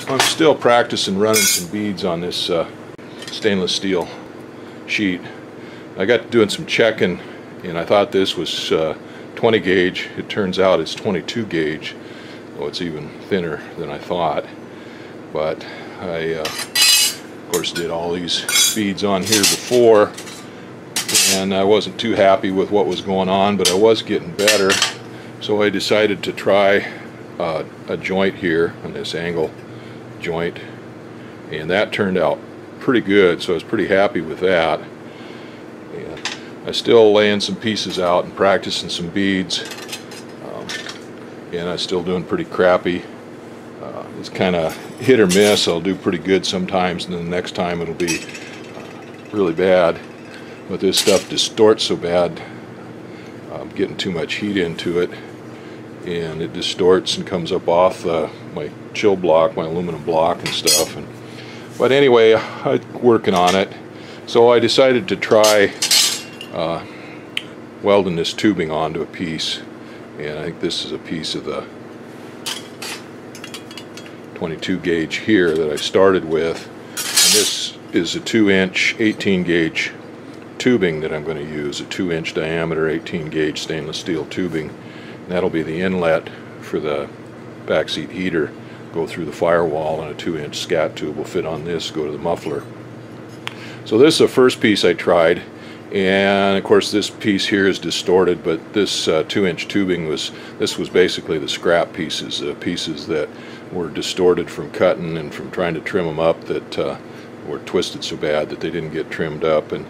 I'm still practicing running some beads on this stainless steel sheet. I got doing some checking, and I thought this was 20 gauge. It turns out it's 22 gauge, though it's even thinner than I thought. But I, of course, did all these beads on here before, and I wasn't too happy with what was going on, but I was getting better. So I decided to try a joint here on this angle joint, and that turned out pretty good, so I was pretty happy with that. And I still laying some pieces out and practicing some beads, and I'm still doing pretty crappy. It's kind of hit or miss. I'll do pretty good sometimes, and then the next time it'll be really bad. But this stuff distorts so bad, I'm getting too much heat into it, and it distorts and comes up off my chill block, my aluminum block and stuff. But anyway, I'm working on it. So I decided to try welding this tubing onto a piece, and I think this is a piece of the 22 gauge here that I started with. And this is a 2-inch 18 gauge tubing that I'm going to use, a 2-inch diameter 18 gauge stainless steel tubing. And that'll be the inlet for the backseat heater. Go through the firewall, and a 2-inch scat tube will fit on this, go to the muffler. So this is the first piece I tried, and of course this piece here is distorted, but this 2-inch tubing was basically the scrap pieces, pieces that were distorted from cutting and from trying to trim them up, that were twisted so bad that they didn't get trimmed up. And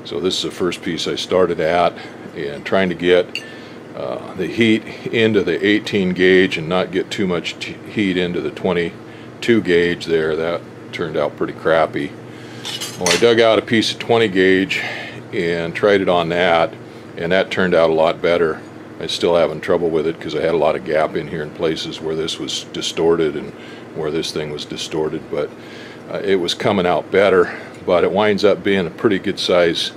so this is the first piece I started at, and trying to get the heat into the 18 gauge and not get too much heat into the 22 gauge there. That turned out pretty crappy. Well, I dug out a piece of 20 gauge and tried it on that, and that turned out a lot better. I'm still having trouble with it because I had a lot of gap in here in places where this was distorted and where this thing was distorted, but it was coming out better. But it winds up being a pretty good size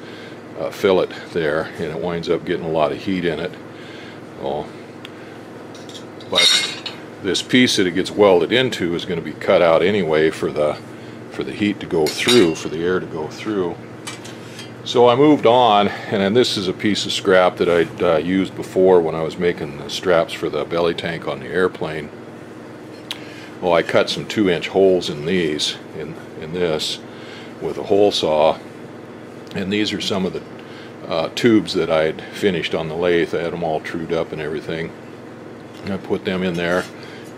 fillet there, and it winds up getting a lot of heat in it. But this piece that it gets welded into is going to be cut out anyway for the heat to go through, for the air to go through. So I moved on, and then this is a piece of scrap that I'd used before when I was making the straps for the belly tank on the airplane. Well, I cut some 2-inch holes in these, in this, with a hole saw, and these are some of the tubes that I'd finished on the lathe. I had them all trued up and everything. And I put them in there,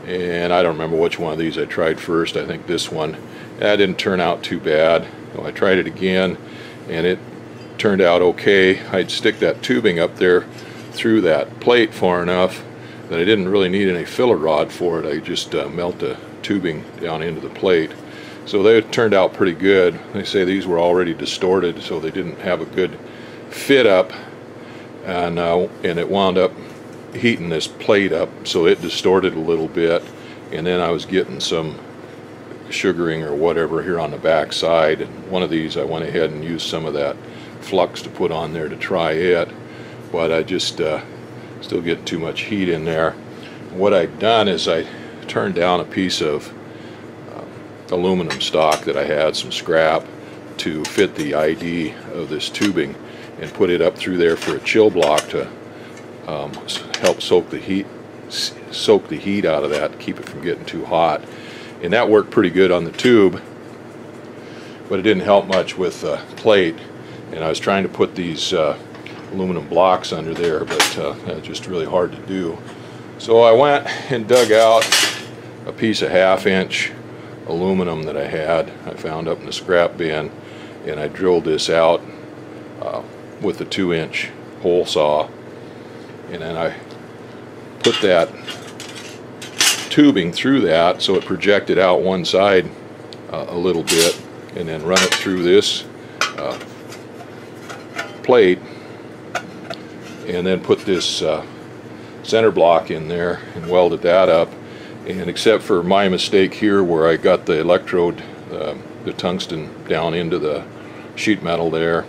and I don't remember which one of these I tried first. I think this one. That didn't turn out too bad. So I tried it again, and it turned out okay. I'd stick that tubing up there through that plate far enough that I didn't really need any filler rod for it. I just melt the tubing down into the plate. So they turned out pretty good. They say these were already distorted, so they didn't have a good fit up, and it wound up heating this plate up, so it distorted a little bit. And then I was getting some sugaring or whatever here on the back side, and one of these I went ahead and used some of that flux to put on there to try it, but I just still getting too much heat in there. What I'd done is I turned down a piece of aluminum stock that I had, some scrap, to fit the ID of this tubing, and put it up through there for a chill block to help soak the heat out of that, keep it from getting too hot. And that worked pretty good on the tube, but it didn't help much with the plate. And I was trying to put these aluminum blocks under there, but that was just really hard to do. So I went and dug out a piece of 1/2-inch aluminum that I found up in the scrap bin, and I drilled this out with the 2-inch hole saw, and then I put that tubing through that so it projected out one side a little bit, and then run it through this plate, and then put this center block in there and welded that up. And except for my mistake here where I got the electrode, the tungsten down into the sheet metal there,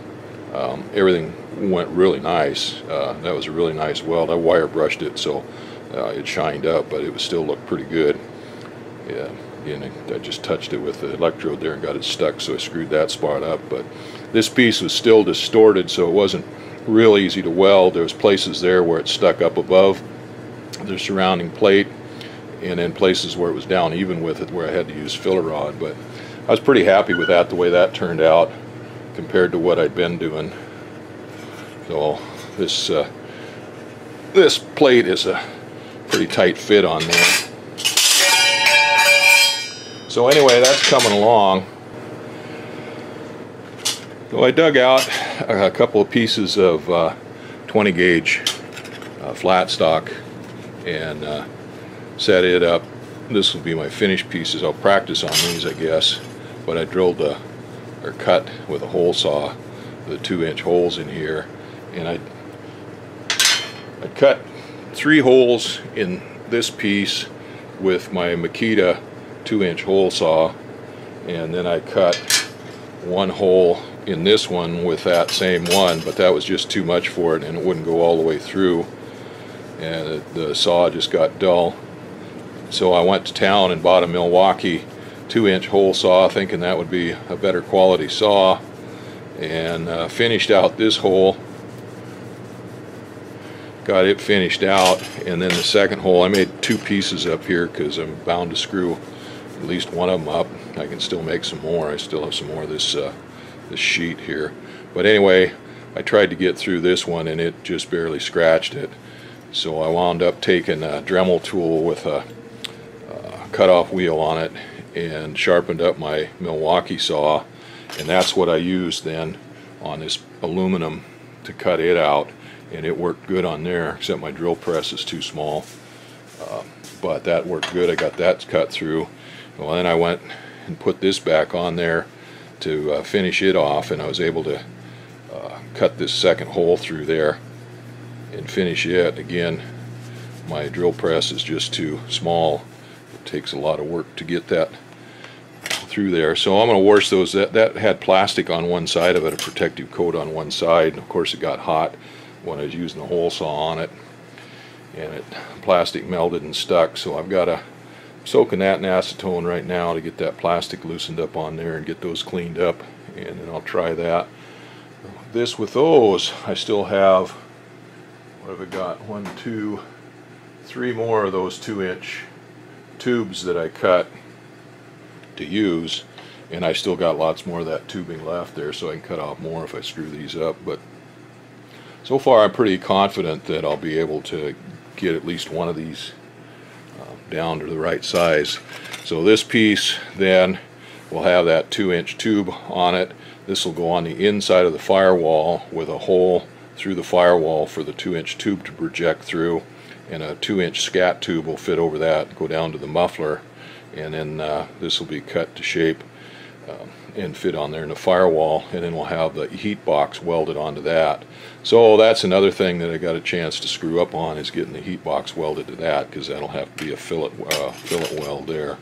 everything went really nice. That was a really nice weld. I wire brushed it so it shined up, but it would still look pretty good. Yeah, again, I just touched it with the electrode there and got it stuck, so I screwed that spot up. But this piece was still distorted, so it wasn't real easy to weld. There was places there where it stuck up above the surrounding plate, and then places where it was down even with it where I had to use filler rod. But I was pretty happy with that, the way that turned out compared to what I'd been doing. So this plate is a pretty tight fit on there. So anyway, that's coming along. So I dug out a couple of pieces of 20 gauge flat stock and set it up. This will be my finished pieces. I'll practice on these, I guess. But I drilled or cut with a hole saw the 2-inch holes in here, and I cut 3 holes in this piece with my Makita 2-inch hole saw, and then I cut 1 hole in this one with that same one, but that was just too much for it and it wouldn't go all the way through, and the saw just got dull. So I went to town and bought a Milwaukee 2-inch hole saw, thinking that would be a better quality saw, and finished out this hole. Got it finished out, and then the second hole, I made 2 pieces up here because I'm bound to screw at least one of them up. I can still make some more. I still have some more of this sheet here. But anyway, I tried to get through this one and it just barely scratched it. So I wound up taking a Dremel tool with a cutoff wheel on it and sharpened up my Milwaukee saw, and that's what I used then on this aluminum to cut it out, and it worked good on there, except my drill press is too small. But that worked good. I got that cut through. Well, then I went and put this back on there to finish it off, and I was able to cut this second hole through there and finish it. Again, my drill press is just too small. It takes a lot of work to get that through there. So I'm going to wash those. That had plastic on one side of it, a protective coat on one side, and of course it got hot when I was using the hole saw on it, and plastic melted and stuck. So I've got to soaking that in acetone right now to get that plastic loosened up on there and get those cleaned up, and then I'll try that. This with those, I still have, what have I got? 1, 2, 3 more of those 2-inch tubes that I cut to use, and I still got lots more of that tubing left there, so I can cut off more if I screw these up. But so far I'm pretty confident that I'll be able to get at least one of these down to the right size. So this piece then will have that 2-inch tube on it. This will go on the inside of the firewall with a hole through the firewall for the 2-inch tube to project through, and a 2-inch scat tube will fit over that, go down to the muffler, and then this will be cut to shape and fit on there in the firewall, and then we'll have the heat box welded onto that. So that's another thing that I got a chance to screw up on, is getting the heat box welded to that, because that'll have to be a fillet weld there,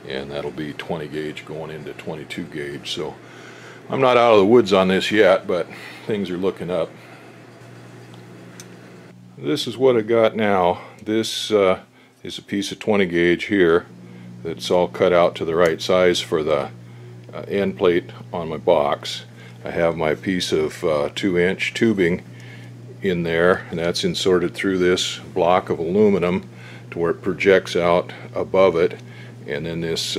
and that'll be 20 gauge going into 22 gauge. So I'm not out of the woods on this yet, but things are looking up. This is what I got now. This is a piece of 20 gauge here that's all cut out to the right size for the end plate on my box. I have my piece of 2-inch tubing in there, and that's inserted through this block of aluminum to where it projects out above it, and then this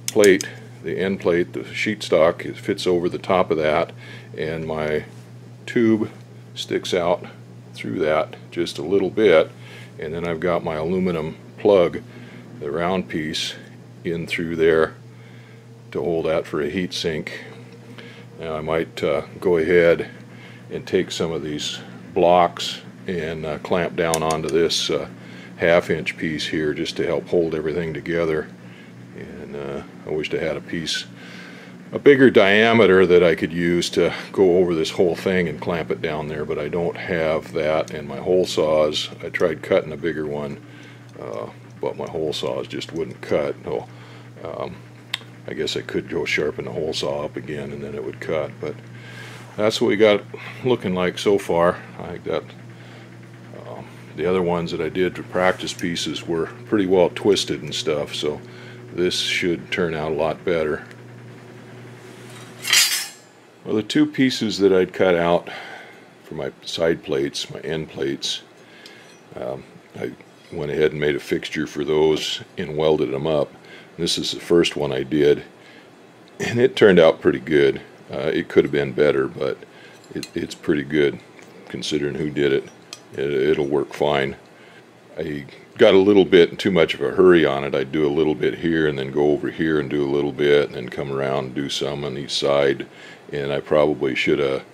plate, the end plate, the sheet stock, it fits over the top of that, and my tube sticks out through that just a little bit, and then I've got my aluminum plug, the round piece, in through there to hold that for a heat sink. Now I might go ahead and take some of these blocks and clamp down onto this 1/2-inch piece here just to help hold everything together. And I wished I had a piece, a bigger diameter that I could use to go over this whole thing and clamp it down there, but I don't have that. And my hole saws, I tried cutting a bigger one, but my hole saws just wouldn't cut. So, I guess I could go sharpen the hole saw up again and then it would cut, but that's what we got looking like so far. I got the other ones that I did for practice pieces were pretty well twisted and stuff, so this should turn out a lot better. Well, the two pieces that I'd cut out for my side plates, my end plates, I went ahead and made a fixture for those and welded them up. This is the first one I did, and it turned out pretty good. It could have been better, but it's pretty good considering who did it. It'll work fine. I got a little bit in too much of a hurry on it. I'd do a little bit here and then go over here and do a little bit and then come around and do some on each side, and I probably should have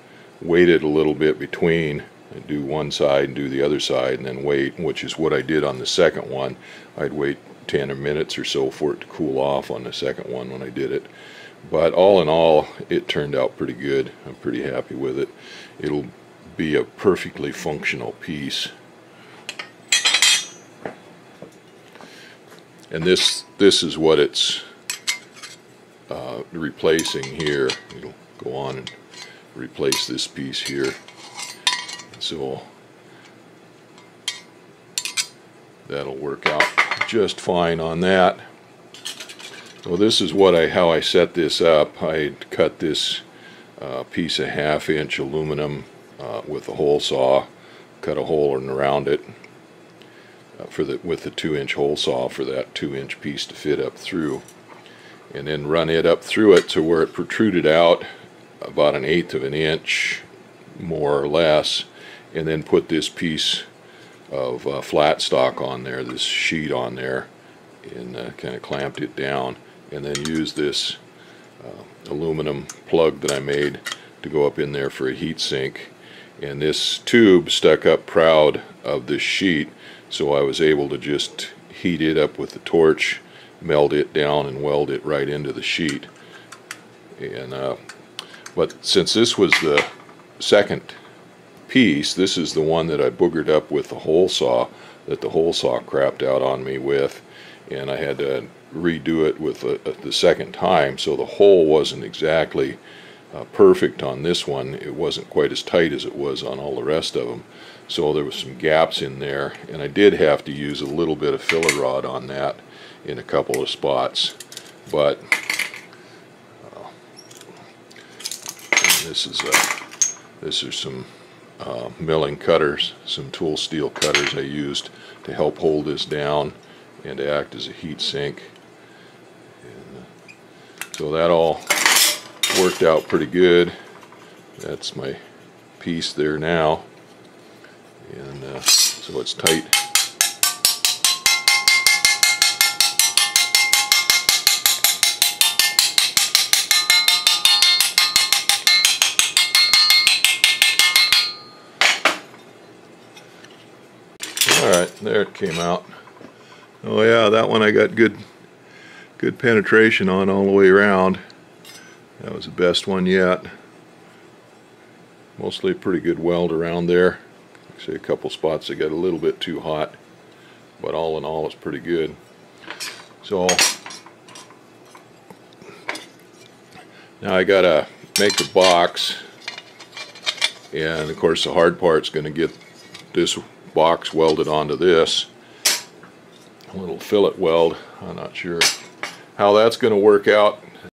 waited a little bit between and do one side and do the other side and then wait, which is what I did on the second one. I'd wait 10 minutes or so for it to cool off on the second one when I did it. But all in all, it turned out pretty good. I'm pretty happy with it. It'll be a perfectly functional piece. And this is what it's replacing here. It'll go on and replace this piece here. So that'll work out just fine on that. So this is what how I set this up. I cut this piece of 1/2 inch aluminum with a hole saw, cut a hole around it with the 2-inch hole saw for that 2-inch piece to fit up through, and then run it up through it to where it protruded out about 1/8 of an inch, more or less, and then put this piece of flat stock on there, this sheet on there, and kind of clamped it down, and then used this aluminum plug that I made to go up in there for a heat sink. And this tube stuck up proud of this sheet, so I was able to just heat it up with the torch, melt it down, and weld it right into the sheet. And but since this was the second piece, this is the one that I boogered up with the hole saw, that the hole saw crapped out on me with, and I had to redo it with the second time, so the hole wasn't exactly perfect on this one. It wasn't quite as tight as it was on all the rest of them, so there was some gaps in there, and I did have to use a little bit of filler rod on that in a couple of spots. But this is some milling cutters, some tool steel cutters I used to help hold this down and to act as a heat sink. And so that all worked out pretty good. That's my piece there now, and so it's tight. Alright, there it came out. Oh yeah, that one I got good penetration on all the way around. That was the best one yet. Mostly a pretty good weld around there. Like I say, a couple spots that got a little bit too hot, but all in all it's pretty good. So now I gotta make a box, and of course the hard part's going to get this box welded onto this. A little fillet weld. I'm not sure how that's going to work out